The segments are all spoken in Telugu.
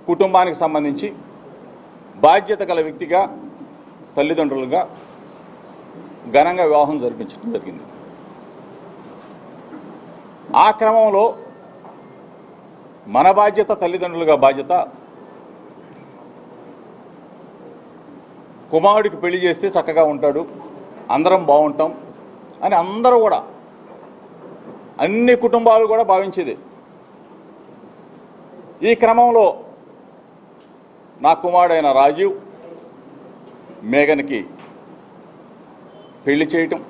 కుటుంబానికి సంబంధించి బాధ్యత గల వ్యక్తిగా తల్లిదండ్రులుగా ఘనంగా వివాహం జరిపించడం జరిగింది. ఆ క్రమంలో మన బాధ్యత, తల్లిదండ్రులుగా బాధ్యత, కుమారుడికి పెళ్లి చేస్తే చక్కగా ఉంటాడు, అందరం బాగుంటాం అని అందరూ కూడా, అన్ని కుటుంబాలు కూడా భావించేది. ఈ క్రమంలో నా కుమారుడైన రాజీవ్ మేఘన్కి పెళ్లి చేయటం,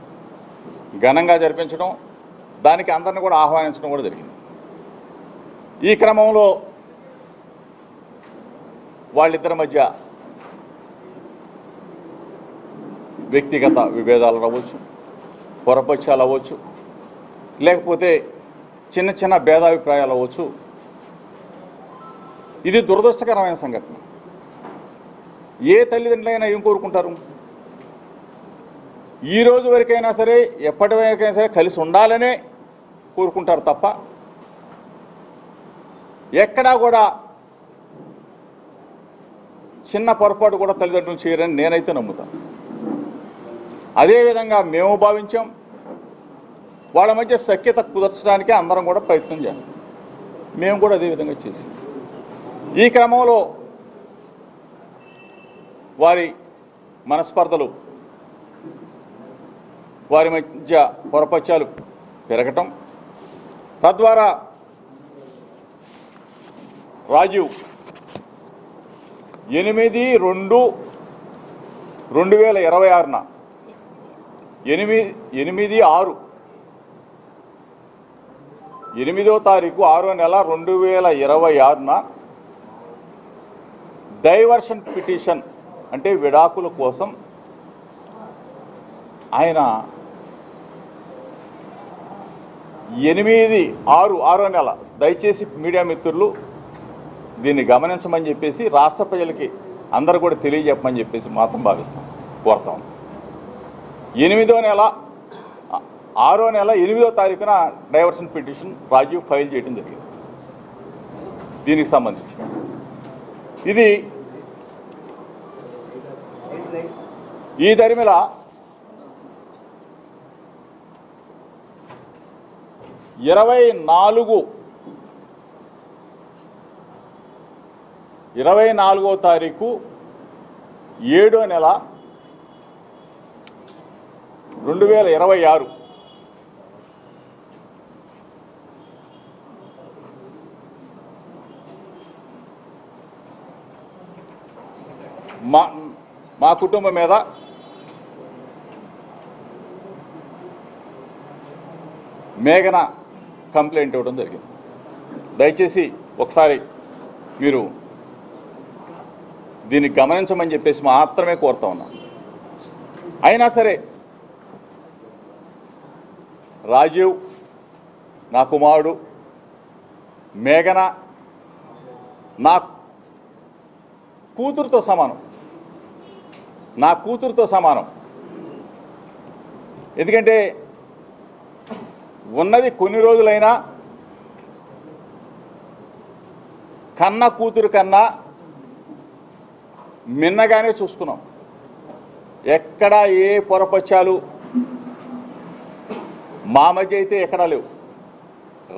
ఘనంగా జరిపించడం, దానికి అందరిని కూడా ఆహ్వానించడం కూడా జరిగింది. ఈ క్రమంలో వాళ్ళిద్దరి మధ్య వ్యక్తిగత విభేదాలు అవ్వచ్చు, పొరపక్షాలు అవ్వచ్చు, లేకపోతే చిన్న చిన్న భేదాభిప్రాయాలు అవ్వచ్చు. ఇది దురదృష్టకరమైన సంఘటన. ఏ తల్లిదండ్రులైనా ఏం కోరుకుంటారు? ఈ రోజు వరకైనా సరే, ఎప్పటి వరకైనా సరే కలిసి ఉండాలనే కోరుకుంటారు తప్ప ఎక్కడా కూడా చిన్న పొరపాటు కూడా తల్లిదండ్రులు చేయరని నేనైతే నమ్ముతాను. అదేవిధంగా మేము భావించాం. వాళ్ళ మధ్య సఖ్యత కుదర్చడానికి అందరం కూడా ప్రయత్నం చేస్తాం. మేము కూడా అదేవిధంగా చేసాం. ఈ క్రమంలో వారి మనస్పర్ధలు, వారి మధ్య పొరపక్షాలు పెరగటం, తద్వారా రాజీవ్ 8/2/2026న 8/6వ తారీఖు 6వ నెల 2026న డైవర్షన్ పిటిషన్ అంటే విడాకుల కోసం ఆయన 8/6వ నెల, దయచేసి మీడియా మిత్రులు దీన్ని గమనించమని చెప్పేసి, రాష్ట్ర ప్రజలకి అందరూ కూడా తెలియజెప్పమని చెప్పేసి మాత్రం భావిస్తాం, కోరుతాం. 6వ నెల 8వ తారీఖున డైవర్షన్ పిటిషన్ రాజీవ్ ఫైల్ చేయడం జరిగింది. దీనికి సంబంధించి ఇది ఈ దరిమిల ఇరవై 24వ తారీఖు 7వ నెల 2026 మా కుటుంబం మీద మేఘన కంప్లైంట్ ఇవ్వడం జరిగింది. దయచేసి ఒకసారి మీరు దీన్ని గమనించమని చెప్పేసి మాత్రమే కోరుతా ఉన్నాం. అయినా సరే రాజీవ్ నా కుమారుడు, మేఘన నా కూతురుతో సమానం. ఎందుకంటే ఉన్నది కొన్ని రోజులైనా కన్న కూతురు కన్నా మిన్నగానే చూసుకున్నాం. ఎక్కడా ఏ పొరపక్షాలు మా మధ్య అయితే ఎక్కడా లేవు.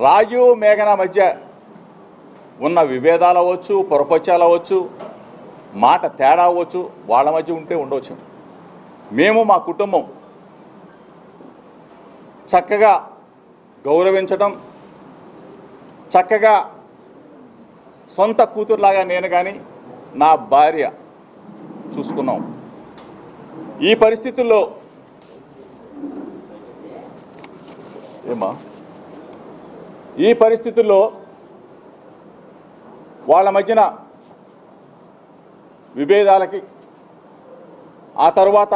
రాజీవ్ మేఘన మధ్య ఉన్న విభేదాలు అవ్వచ్చు, పొరపక్షాలు అవ్వచ్చు, మాట తేడా అవ్వచ్చు, వాళ్ళ మధ్య ఉంటే ఉండవచ్చు. మేము మా కుటుంబం చక్కగా గౌరవించడం, చక్కగా సొంత కూతురులాగా నేను కానీ నా భార్య చూసుకున్నాం. ఈ పరిస్థితుల్లో వాళ్ళ మధ్యన విభేదాలకి ఆ తర్వాత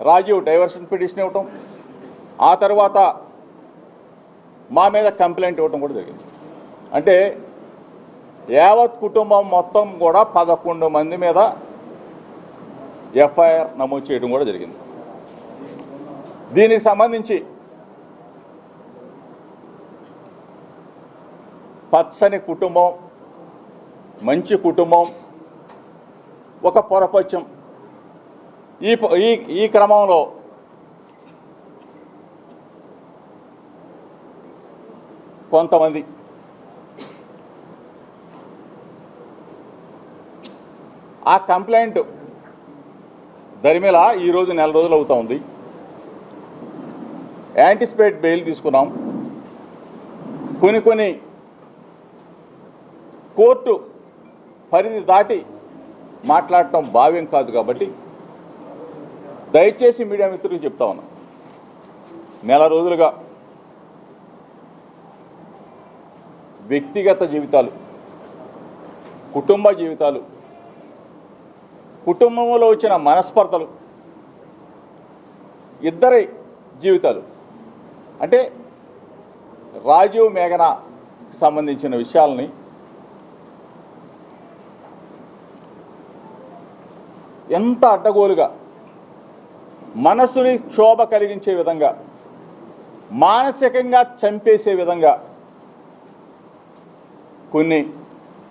రాజీవ్ డైవర్షన్ పిటిషన్ ఇవ్వటం, ఆ తర్వాత మా మీద కంప్లైంట్ ఇవ్వటం కూడా జరిగింది. అంటే యావత్ కుటుంబం మొత్తం కూడా 11 మంది మీద ఎఫ్ఐఆర్ నమోదు చేయడం కూడా జరిగింది. దీనికి సంబంధించి పచ్చని కుటుంబం, మంచి కుటుంబం, ఒక పొరపచ్చం. ఈ క్రమంలో కొంతమంది ఆ కంప్లైంట్ దరిమేలా ఈరోజు నెల రోజులు అవుతా ఉంది. యాంటిసిపేట్ బెయిల్ తీసుకున్నాం. కొన్ని కోర్టు పరిధి దాటి మాట్లాడటం భావ్యం కాదు. కాబట్టి దయచేసి మీడియా మిత్రులకు చెప్తా ఉన్నా, నెల రోజులుగా వ్యక్తిగత జీవితాలు, కుటుంబ జీవితాలు, కుటుంబంలో వచ్చిన మనస్పర్ధలు, ఇద్దరి జీవితాలు, అంటే రాజీవ్ మేఘనా సంబంధించిన విషయాలని ఎంత అడ్డగోలుగా, మనసుని క్షోభ కలిగించే విధంగా, మానసికంగా చంపేసే విధంగా కొన్ని,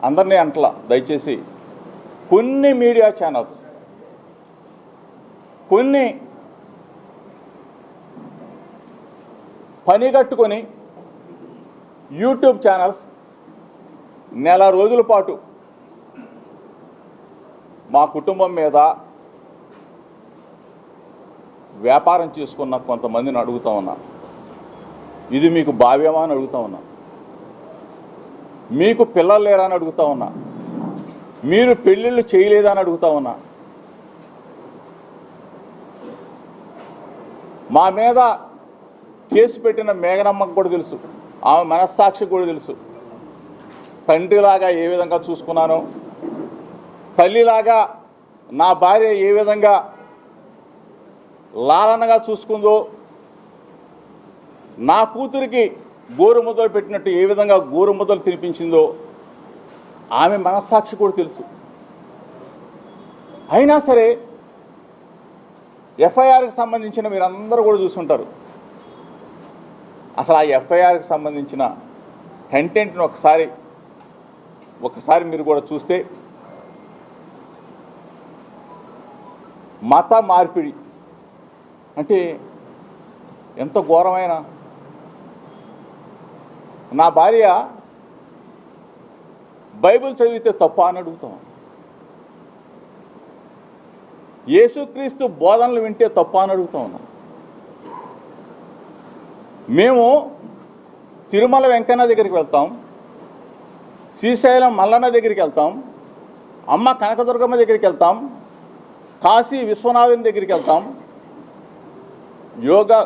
అందరినీ అంటలా, దయచేసి కొన్ని మీడియా ఛానల్స్, కొన్ని పనిగట్టుకొని యూట్యూబ్ ఛానల్స్ నెల రోజుల పాటు మా కుటుంబం మీద వ్యాపారం చేసుకున్న కొంతమందిని అడుగుతా ఉన్నా, ఇది మీకు భావ్యమా అని అడుగుతా ఉన్నా, మీకు పిల్లలు లేరా అని అడుగుతా ఉన్నా, మీరు పెళ్ళిళ్ళు చేయలేదా అని అడుగుతా ఉన్నా. మా మీద కేసు పెట్టిన మేఘనమ్మకు కూడా తెలుసు, ఆమె మనస్సాక్షికి కూడా తెలుసు, తండ్రిలాగా ఏ విధంగా చూసుకున్నానో, తల్లిలాగా నా భార్య ఏ విధంగా లాలనగా చూసుకుందో, నా కూతురికి గోరుముద్దలు పెట్టినట్టు ఏ విధంగా గోరుముద్దలు తినిపించిందో ఆమె మనస్సాక్షి కూడా తెలుసు. అయినా సరే ఎఫ్ఐఆర్కి సంబంధించిన మీరందరూ కూడా చూసుంటారు. అసలు ఆ ఎఫ్ఐఆర్కి సంబంధించిన కంటెంట్ను ఒకసారి మీరు కూడా చూస్తే, మత మార్పిడి అంటే ఎంత ఘోరమైన, నా భార్య బైబిల్ చదివితే తప్ప అని అడుగుతాం, యేసుక్రీస్తు బోధనలు వింటే తప్ప అని అడుగుతా ఉన్నా. మేము తిరుమల వెంకన్న దగ్గరికి వెళ్తాం, శ్రీశైలం మల్లన్న దగ్గరికి వెళ్తాం, అమ్మ కనకదుర్గమ్మ దగ్గరికి వెళ్తాం, కాశీ విశ్వనాథుని దగ్గరికి వెళ్తాం, యోగా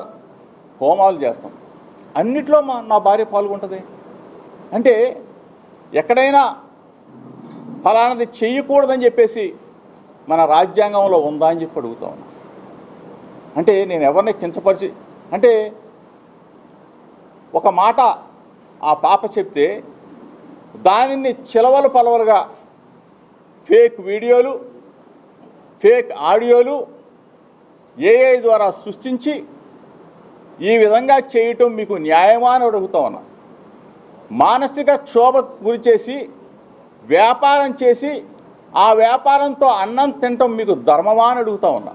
హోమాలు చేస్తాం, అన్నిట్లో నా భార్య పాల్గొంటుంది. అంటే ఎక్కడైనా ఫలానది చెయ్యకూడదని చెప్పేసి మన రాజ్యాంగంలో ఉందా అని చెప్పి అడుగుతా ఉన్నా. అంటే నేను ఎవరిని కించపరిచి, అంటే ఒక మాట ఆ పాప చెప్తే దానిని చిలవలు పలవలుగా ఫేక్ వీడియోలు, ఫేక్ ఆడియోలు ఏఐ ద్వారా సృష్టించి ఈ విధంగా చేయటం మీకు న్యాయమా అని అడుగుతా ఉన్నా. మానసిక క్షోభ గురి చేసి వ్యాపారం చేసి ఆ వ్యాపారంతో అన్నం తినటం మీకు ధర్మమా అని అడుగుతా ఉన్నా.